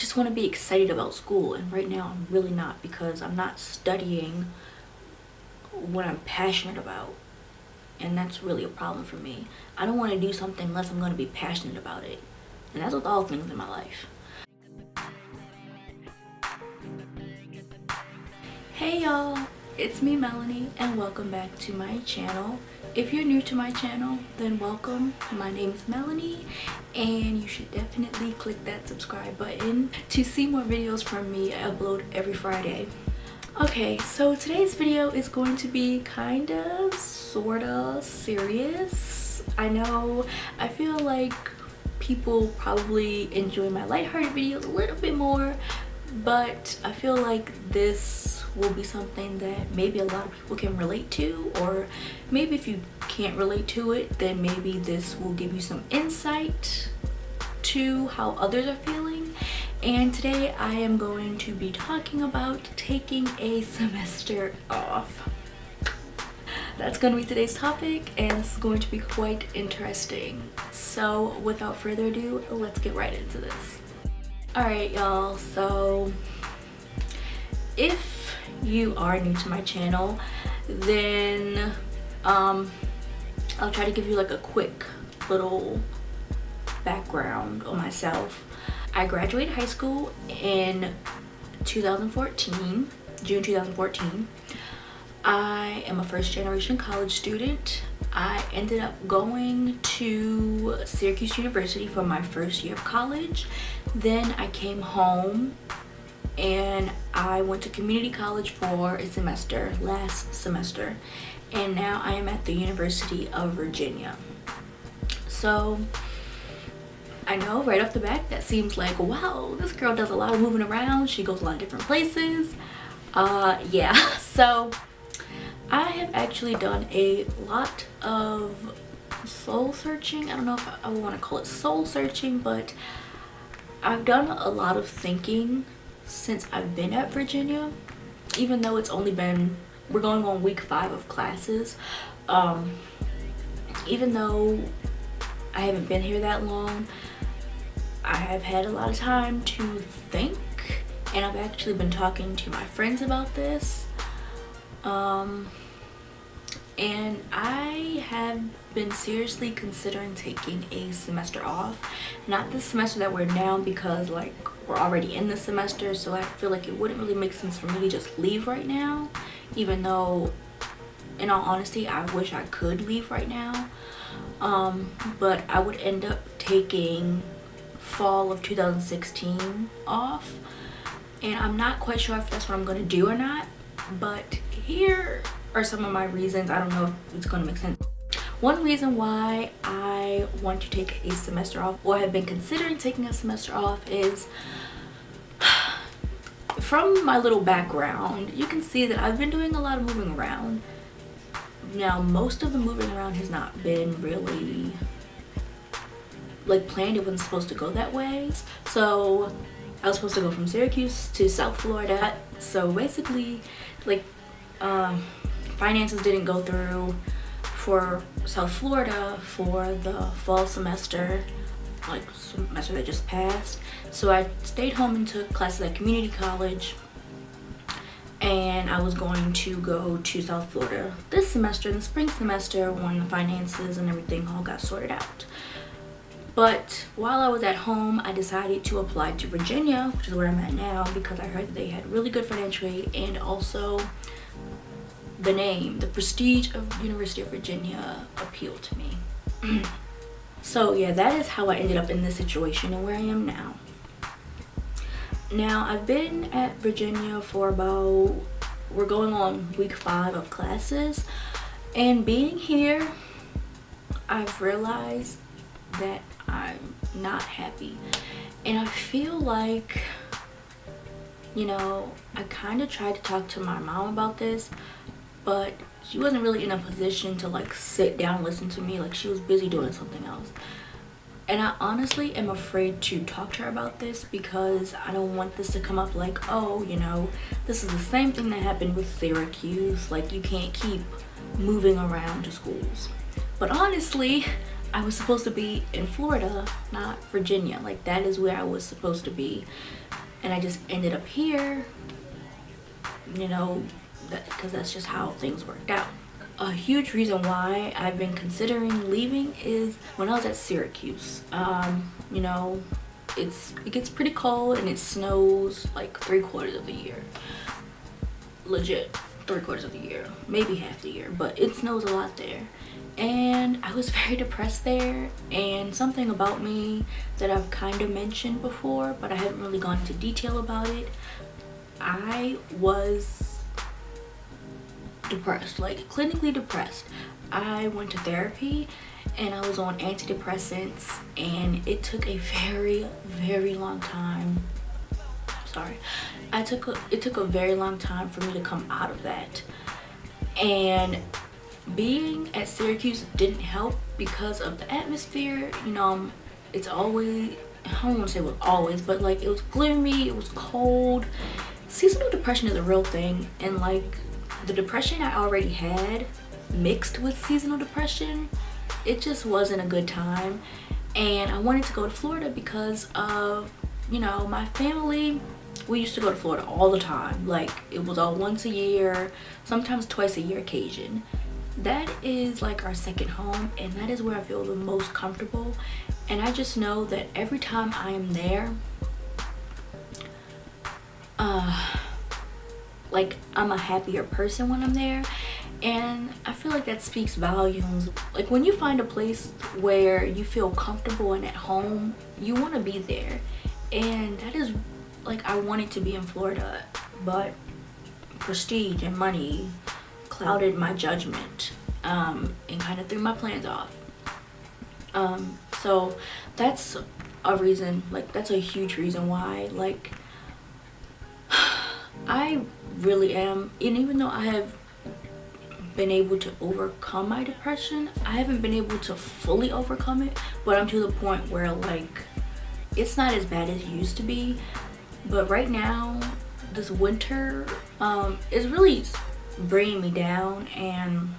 just want to be excited about school, and right now I'm really not, because I'm not studying what I'm passionate about, and that's really a problem for me. I don't want to do something unless I'm going to be passionate about it, and that's with all things in my life. Hey y'all, it's me Melanie, and welcome back to my channel. If you're new to my channel, then welcome. My name is Melanie, and you should definitely click that subscribe button to see more videos from me. I upload every Friday. Okay, so today's video is going to be kind of sorta serious. I know, I feel like people probably enjoy my lighthearted videos a little bit more, but I feel like this will be something that maybe a lot of people can relate to, or maybe if you can't relate to it, then maybe this will give you some insight to how others are feeling. And today I am going to be talking about taking a semester off. That's going to be today's topic, and it's going to be quite interesting. So without further ado, let's get right into this. Alright y'all, so if you are new to my channel, then I'll try to give you like a quick little background on myself. I graduated high school in 2014, June 2014. I am a first generation college student. I ended up going to Syracuse University for my first year of college. Then I came home and I went to community college for a semester, last semester, and now I am at the University of Virginia. So I know right off the bat that seems like, wow, this girl does a lot of moving around, she goes a lot of different places. Yeah, so I have actually done a lot of soul searching. I don't know if I want to call it soul searching, but I've done a lot of thinking since I've been at Virginia, even though it's only been, we're going on week 5 of classes. Even though I haven't been here that long, I have had a lot of time to think, and I've actually been talking to my friends about this. And I have been seriously considering taking a semester off. Not this semester that we're now, because like we're already in the semester, so I feel like it wouldn't really make sense for me to just leave right now, even though in all honesty I wish I could leave right now. But I would end up taking fall of 2016 off, and I'm not quite sure if that's what I'm going to do or not, but here are some of my reasons. I don't know if it's going to make sense. One reason why I want to take a semester off, or have been considering taking a semester off, is from my little background, you can see that I've been doing a lot of moving around. Now, most of the moving around has not been really like planned. It wasn't supposed to go that way. So I was supposed to go from Syracuse to South Florida. So basically, like, finances didn't go through for South Florida for the fall semester, like semester that just passed. So I stayed home and took classes at community college, and I was going to go to South Florida this semester, in the spring semester, when the finances and everything all got sorted out. But while I was at home, I decided to apply to Virginia, which is where I'm at now, because I heard that they had really good financial aid, and also the name, the prestige of University of Virginia appealed to me. So yeah, that is how I ended up in this situation and where I am now. Now, I've been at Virginia for about, we're going on week 5 of classes, and being here, I've realized that I'm not happy. And I feel like, you know, I kind of tried to talk to my mom about this, but she wasn't really in a position to like sit down and listen to me. Like, she was busy doing something else. And I honestly am afraid to talk to her about this, because I don't want this to come up like, oh, you know, this is the same thing that happened with Syracuse. Like, you can't keep moving around to schools. But honestly, I was supposed to be in Florida, not Virginia. Like, that is where I was supposed to be. And I just ended up here, you know, because that's just how things worked out. A huge reason why I've been considering leaving is when I was at Syracuse. You know, it gets pretty cold and it snows like 3/4 of the year. Legit 3/4 of the year, maybe half the year, but it snows a lot there. And I was very depressed there, and something about me that I've kind of mentioned before, but I haven't really gone into detail about it. I was depressed, like clinically depressed. I went to therapy and I was on antidepressants, and it took a very long time. Sorry, it took a very long time for me to come out of that. And being at Syracuse didn't help because of the atmosphere. You know, it's always, I don't want to say it was always, but like it was gloomy, it was cold. Seasonal depression is a real thing, and like the depression I already had mixed with seasonal depression, it just wasn't a good time. And I wanted to go to Florida because of, you know, my family. We used to go to Florida all the time. Like, it was all once a year, sometimes twice a year occasion. That is like our second home, and that is where I feel the most comfortable. And I just know that every time I am there, like, I'm a happier person when I'm there. And I feel like that speaks volumes. Like, when you find a place where you feel comfortable and at home, you want to be there. And that is, like, I wanted to be in Florida, but prestige and money clouded my judgment, and kind of threw my plans off. So that's a reason, like, that's a huge reason why, like, I really am, and even though I have been able to overcome my depression, I haven't been able to fully overcome it, but I'm to the point where, like, it's not as bad as it used to be. But right now, this winter is really bringing me down, and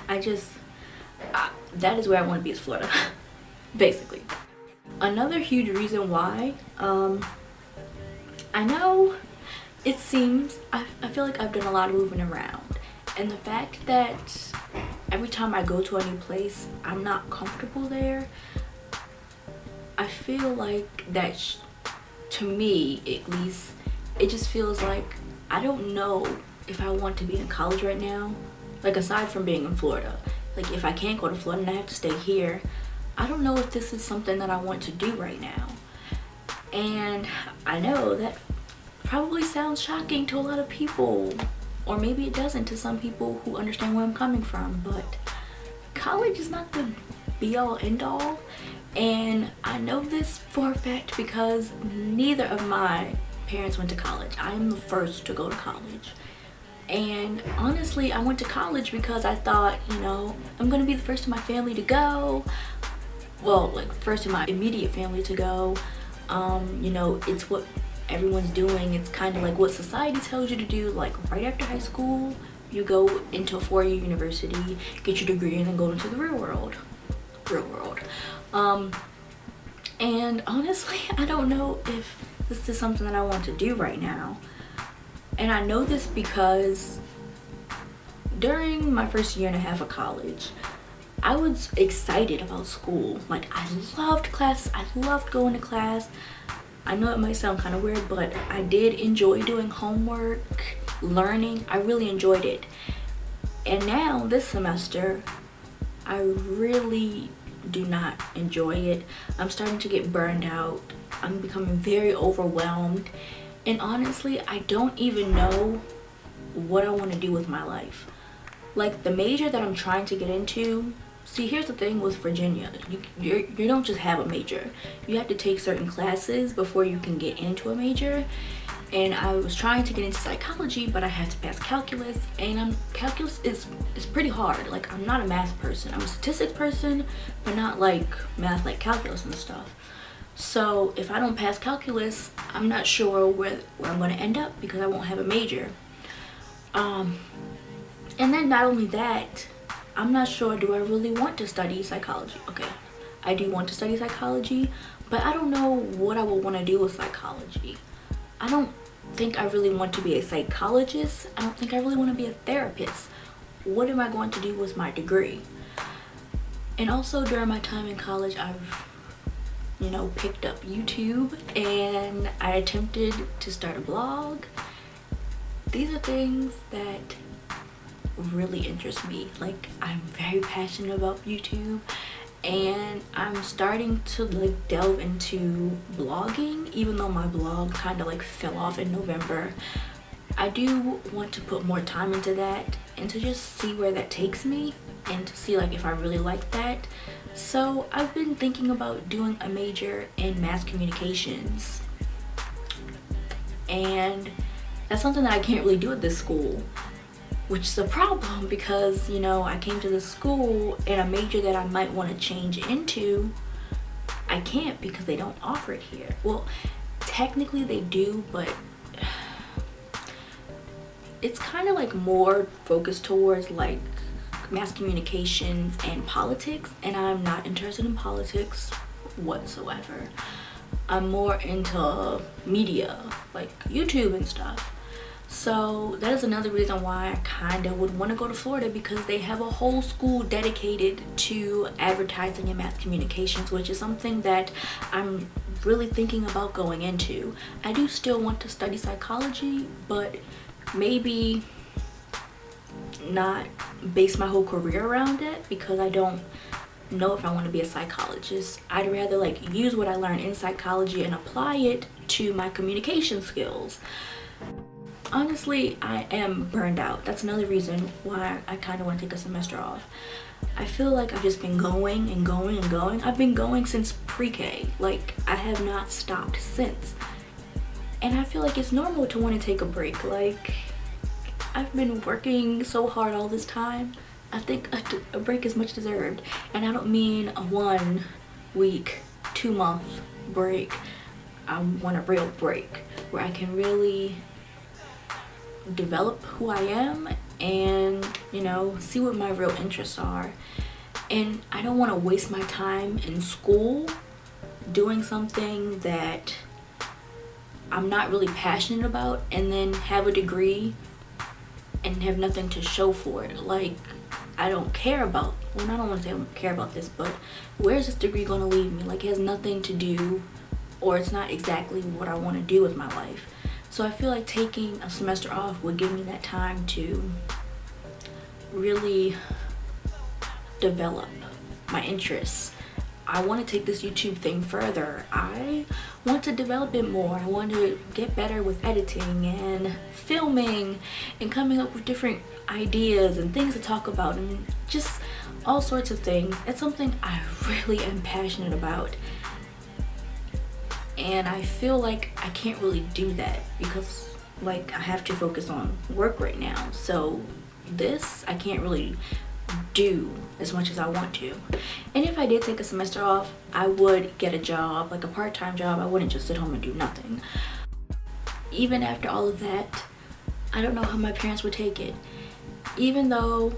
that is where I want to be, is Florida. Basically. Another huge reason why, I know it seems, I feel like I've done a lot of moving around, and the fact that every time I go to a new place, I'm not comfortable there, I feel like that, to me at least, it just feels like I don't know if I want to be in college right now. Like, aside from being in Florida, like, if I can't go to Florida and I have to stay here, I don't know if this is something that I want to do right now. And I know that probably sounds shocking to a lot of people, or maybe it doesn't to some people who understand where I'm coming from, but college is not the be all end all. And I know this for a fact because neither of my parents went to college. I am the first to go to college. And honestly, I went to college because I thought, you know, I'm gonna be the first in my family to go. Well, like, first in my immediate family to go. You know, it's what everyone's doing. It's kind of like what society tells you to do. Like, right after high school, you go into a 4-year university, get your degree, and then go into the real world. And honestly, I don't know if this is something that I want to do right now. And I know this because during my first year and a half of college, I was excited about school. Like, I loved class. I loved going to class. I know it might sound kind of weird, but I did enjoy doing homework, learning. I really enjoyed it. And now this semester, I really do not enjoy it. I'm starting to get burned out. I'm becoming very overwhelmed. And honestly, I don't even know what I want to do with my life. Like, the major that I'm trying to get into, see, here's the thing with Virginia. You don't just have a major. You have to take certain classes before you can get into a major. And I was trying to get into psychology, but I had to pass calculus, and calculus is pretty hard. Like, I'm not a math person. I'm a statistics person, but not like math, like calculus and stuff. So if I don't pass calculus, I'm not sure where I'm going to end up because I won't have a major. And then not only that, I'm not sure, do I really want to study psychology? Okay, I do want to study psychology, but I don't know what I would want to do with psychology. I don't think I really want to be a psychologist. I don't think I really want to be a therapist. What am I going to do with my degree? And also during my time in college, I've picked up YouTube and I attempted to start a blog. These are things that really interest me. Like, I'm very passionate about YouTube, and I'm starting to like delve into blogging, even though my blog kind of like fell off in November. I do want to put more time into that and to just see where that takes me and to see like if I really like that. So I've been thinking about doing a major in mass communications, and that's something that I can't really do at this school, which is a problem because I came to this school and a major that I might want to change into, I can't because they don't offer it here. Well, technically they do, but it's kind of like more focused towards like mass communications and politics, and I'm not interested in politics whatsoever. I'm more into media, like YouTube and stuff. So that is another reason why I kind of would want to go to Florida, because they have a whole school dedicated to advertising and mass communications, which is something that I'm really thinking about going into. I do still want to study psychology, but maybe not base my whole career around it, because I don't know if I want to be a psychologist. I'd rather like use what I learned in psychology and apply it to my communication skills. Honestly, I am burned out. That's another reason why I kind of want to take a semester off. I feel like I've just been going and going and going. I've been going since pre-K. Like, I have not stopped since. And I feel like it's normal to want to take a break. Like, I've been working so hard all this time. I think a break is much deserved. And I don't mean a 1 week, 2 month break. I want a real break where I can really develop who I am and see what my real interests are. And I don't want to waste my time in school doing something that I'm not really passionate about and then have a degree and have nothing to show for it. Like, I don't care about, well, I don't want to say I don't care about this, but where's this degree going to lead me? Like, it has nothing to do, or it's not exactly what I want to do with my life. So I feel like taking a semester off would give me that time to really develop my interests. I want to take this YouTube thing further. I want to develop it more. I want to get better with editing and filming and coming up with different ideas and things to talk about and just all sorts of things. It's something I really am passionate about. And I feel like I can't really do that because like I have to focus on work right now. So this I can't really do as much as I want to. And if I did take a semester off, I would get a job, like a part-time job. I wouldn't just sit home and do nothing. Even after all of that, I don't know how my parents would take it. Even though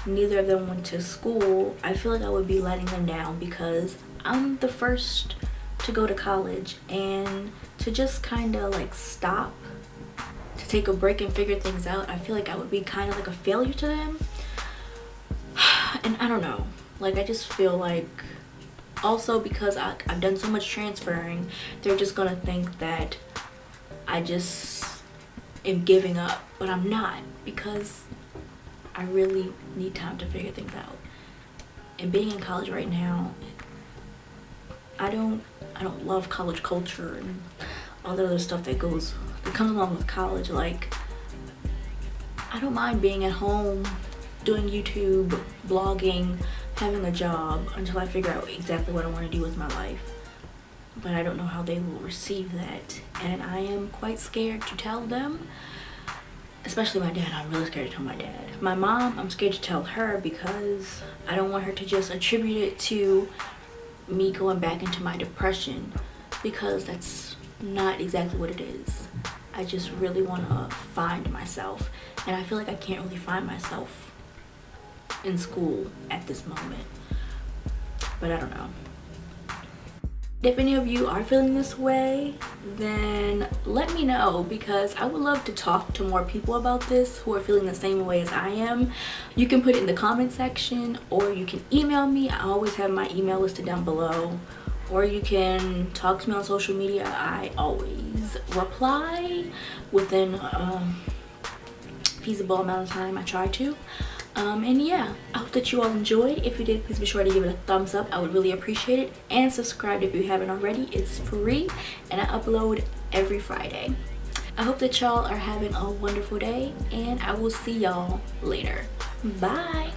neither of them went to school, I feel like I would be letting them down because I'm the first to go to college, and to just kind of like stop to take a break and figure things out, I feel like I would be kind of like a failure to them. And I don't know, like I just feel like also because I've done so much transferring, they're just gonna think that I just am giving up, but I'm not, because I really need time to figure things out. And being in college right now, I don't love college culture and all the other stuff that comes along with college. Like, I don't mind being at home, doing YouTube, blogging, having a job until I figure out exactly what I want to do with my life. But I don't know how they will receive that, and I am quite scared to tell them, especially my dad. I'm really scared to tell my dad. My mom, I'm scared to tell her because I don't want her to just attribute it to me going back into my depression, because that's not exactly what it is. I just really want to find myself, and I feel like I can't really find myself in school at this moment. But I don't know. If any of you are feeling this way, then let me know, because I would love to talk to more people about this who are feeling the same way as I am. You can put it in the comment section, or you can email me. I always have my email listed down below, or you can talk to me on social media. I always reply within a feasible amount of time. I try to. And yeah, I hope that you all enjoyed. If you did, please be sure to give it a thumbs up. I would really appreciate it. And subscribe if you haven't already. It's free and I upload every Friday. I hope that y'all are having a wonderful day, and I will see y'all later. Bye.